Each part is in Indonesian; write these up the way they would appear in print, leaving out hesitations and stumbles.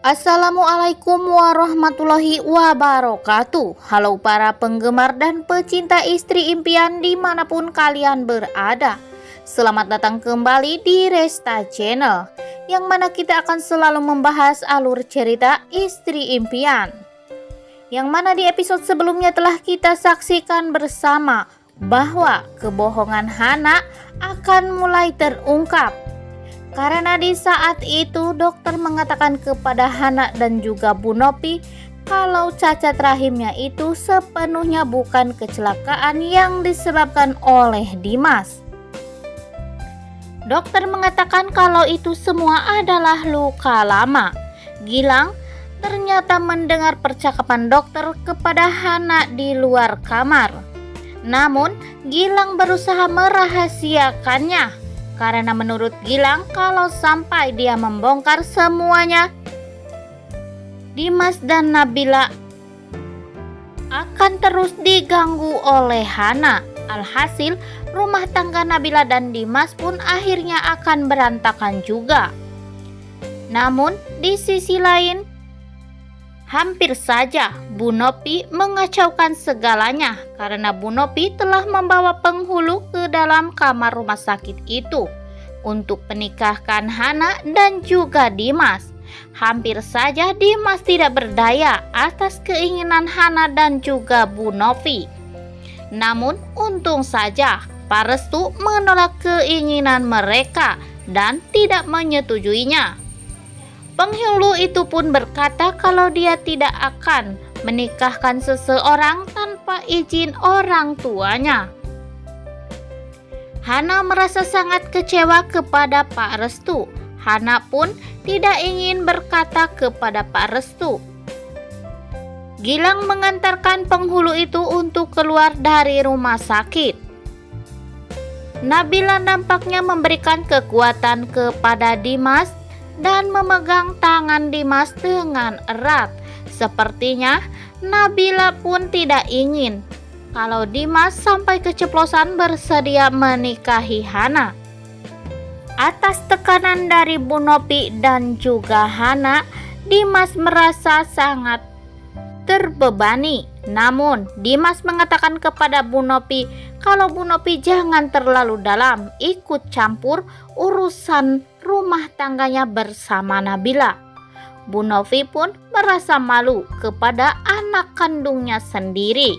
Assalamualaikum warahmatullahi wabarakatuh. Halo para penggemar dan pecinta istri impian dimanapun kalian berada. Selamat datang kembali di Resta Channel, yang mana kita akan selalu membahas alur cerita istri impian. Yang mana di episode sebelumnya telah kita saksikan bersama bahwa kebohongan Hana akan mulai terungkap. Karena di saat itu dokter mengatakan kepada Hana dan juga Bu Nopi kalau cacat rahimnya itu sepenuhnya bukan kecelakaan yang disebabkan oleh Dimas. Dokter mengatakan kalau itu semua adalah luka lama. Gilang ternyata mendengar percakapan dokter kepada Hana di luar kamar. Namun Gilang berusaha merahasiakannya. Karena menurut Gilang kalau sampai dia membongkar semuanya, Dimas dan Nabila akan terus diganggu oleh Hana. Alhasil rumah tangga Nabila dan Dimas pun akhirnya akan berantakan juga. Namun di sisi lain, hampir saja Bu Nopi mengacaukan segalanya karena Bu Nopi telah membawa penghulu ke dalam kamar rumah sakit itu untuk menikahkan Hana dan juga Dimas. Hampir saja Dimas tidak berdaya atas keinginan Hana dan juga Bu Nopi. Namun untung saja Pak Restu menolak keinginan mereka dan tidak menyetujuinya. Penghulu itu pun berkata kalau dia tidak akan menikahkan seseorang tanpa izin orang tuanya. Hana merasa sangat kecewa kepada Pak Restu. Hana pun tidak ingin berkata kepada Pak Restu. Gilang mengantarkan penghulu itu untuk keluar dari rumah sakit. Nabila nampaknya memberikan kekuatan kepada Dimas dan memegang tangan Dimas dengan erat. Sepertinya Nabila pun tidak ingin kalau Dimas sampai keceplosan bersedia menikahi Hana. Atas tekanan dari Bu Nopi dan juga Hana, Dimas merasa sangat terbebani. Namun Dimas mengatakan kepada Bu Nopi kalau Bu Nopi jangan terlalu dalam ikut campur urusan rumah tangganya bersama Nabila. Bu Novi pun merasa malu kepada anak kandungnya sendiri.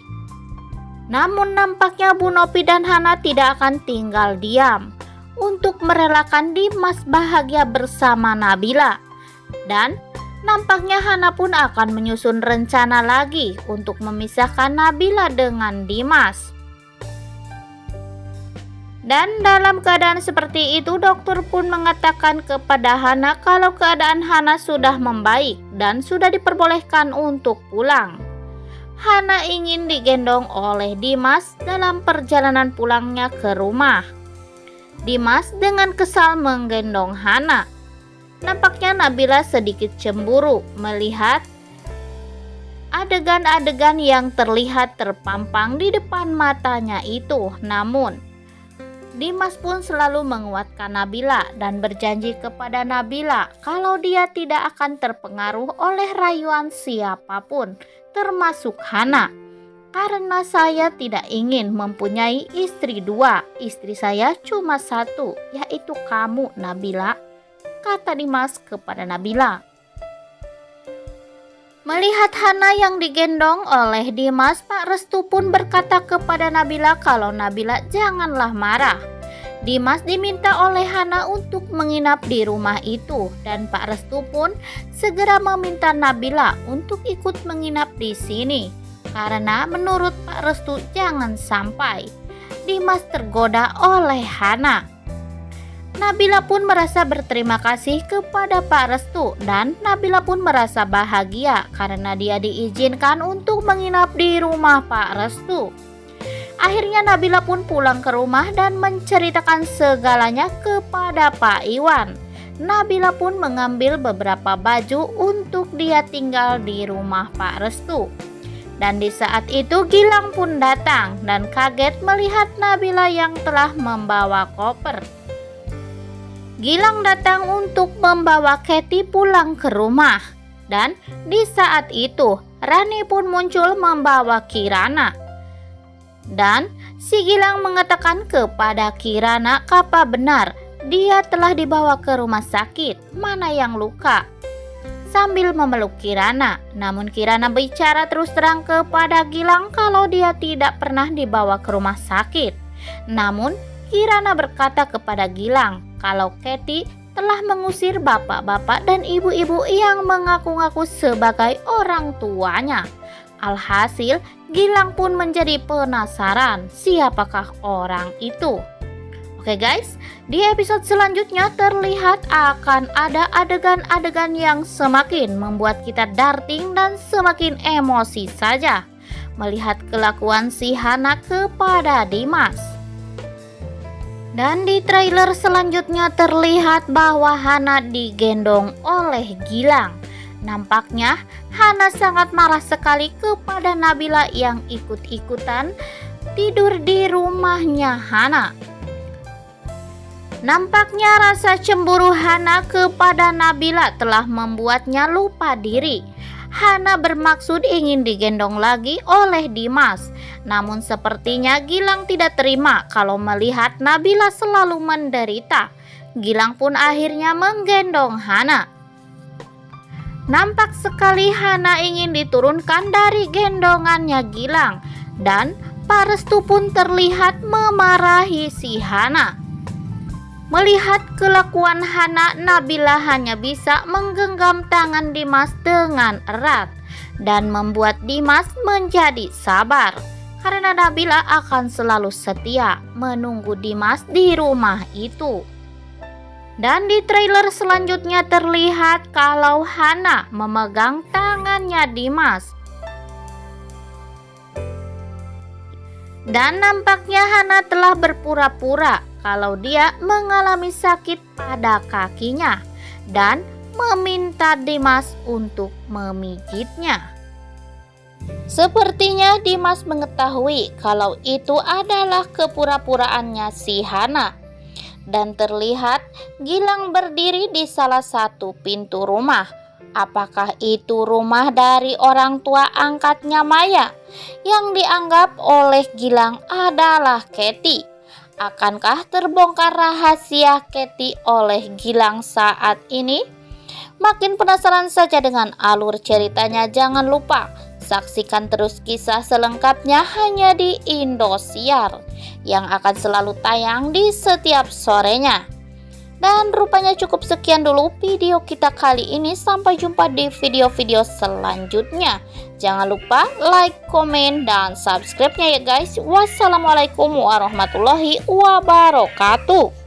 Namun nampaknya Bu Novi dan Hana tidak akan tinggal diam untuk merelakan Dimas bahagia bersama Nabila. Dan nampaknya Hana pun akan menyusun rencana lagi untuk memisahkan Nabila dengan Dimas. Dan dalam keadaan seperti itu dokter pun mengatakan kepada Hana kalau keadaan Hana sudah membaik dan sudah diperbolehkan untuk pulang. Hana ingin digendong oleh Dimas dalam perjalanan pulangnya ke rumah. Dimas dengan kesal menggendong Hana. Nampaknya Nabila sedikit cemburu melihat adegan-adegan yang terlihat terpampang di depan matanya itu. Namun Dimas pun selalu menguatkan Nabila dan berjanji kepada Nabila kalau dia tidak akan terpengaruh oleh rayuan siapapun, termasuk Hana. Karena saya tidak ingin mempunyai istri dua, istri saya cuma satu, yaitu kamu Nabila, kata Dimas kepada Nabila. Melihat Hana yang digendong oleh Dimas, Pak Restu pun berkata kepada Nabila kalau Nabila janganlah marah. Dimas diminta oleh Hana untuk menginap di rumah itu dan Pak Restu pun segera meminta Nabila untuk ikut menginap di sini. Karena menurut Pak Restu jangan sampai Dimas tergoda oleh Hana. Nabila pun merasa berterima kasih kepada Pak Restu dan Nabila pun merasa bahagia karena dia diizinkan untuk menginap di rumah Pak Restu. Akhirnya Nabila pun pulang ke rumah dan menceritakan segalanya kepada Pak Iwan. Nabila pun mengambil beberapa baju untuk dia tinggal di rumah Pak Restu. Dan di saat itu Gilang pun datang dan kaget melihat Nabila yang telah membawa koper. Gilang datang untuk membawa Kathy pulang ke rumah. Dan di saat itu Rani pun muncul membawa Kirana. Dan si Gilang mengatakan kepada Kirana apa benar dia telah dibawa ke rumah sakit, mana yang luka, sambil memeluk Kirana. Namun Kirana bicara terus terang kepada Gilang kalau dia tidak pernah dibawa ke rumah sakit. Namun Kirana berkata kepada Gilang kalau Kathy telah mengusir bapak-bapak dan ibu-ibu yang mengaku-ngaku sebagai orang tuanya. Alhasil Gilang pun menjadi penasaran siapakah orang itu. Oke guys, di episode selanjutnya terlihat akan ada adegan-adegan yang semakin membuat kita darting dan semakin emosi saja melihat kelakuan si Hana kepada Dimas. Dan di trailer selanjutnya terlihat bahwa Hana digendong oleh Gilang. Nampaknya Hana sangat marah sekali kepada Nabila yang ikut-ikutan tidur di rumahnya Hana. Nampaknya rasa cemburu Hana kepada Nabila telah membuatnya lupa diri. Hana bermaksud ingin digendong lagi oleh Dimas. Namun sepertinya Gilang tidak terima kalau melihat Nabila selalu menderita. Gilang pun akhirnya menggendong Hana. Nampak sekali Hana ingin diturunkan dari gendongannya Gilang. Dan Pak Restu pun terlihat memarahi si Hana. Melihat kelakuan Hana, Nabila hanya bisa menggenggam tangan Dimas dengan erat dan membuat Dimas menjadi sabar karena Nabila akan selalu setia menunggu Dimas di rumah itu. Dan di trailer selanjutnya terlihat kalau Hana memegang tangannya Dimas. Dan nampaknya Hana telah berpura-pura kalau dia mengalami sakit pada kakinya dan meminta Dimas untuk memijitnya. Sepertinya Dimas mengetahui kalau itu adalah kepura-puraannya si Hana. Dan terlihat Gilang berdiri di salah satu pintu rumah. Apakah itu rumah dari orang tua angkatnya Maya yang dianggap oleh Gilang adalah Kathy? Akankah terbongkar rahasia Kathy oleh Gilang saat ini? Makin penasaran saja dengan alur ceritanya. Jangan lupa saksikan terus kisah selengkapnya hanya di Indosiar yang akan selalu tayang di setiap sorenya. Dan rupanya cukup sekian dulu video kita kali ini. Sampai jumpa di video-video selanjutnya. Jangan lupa like, komen, dan subscribe-nya ya guys. Wassalamualaikum warahmatullahi wabarakatuh.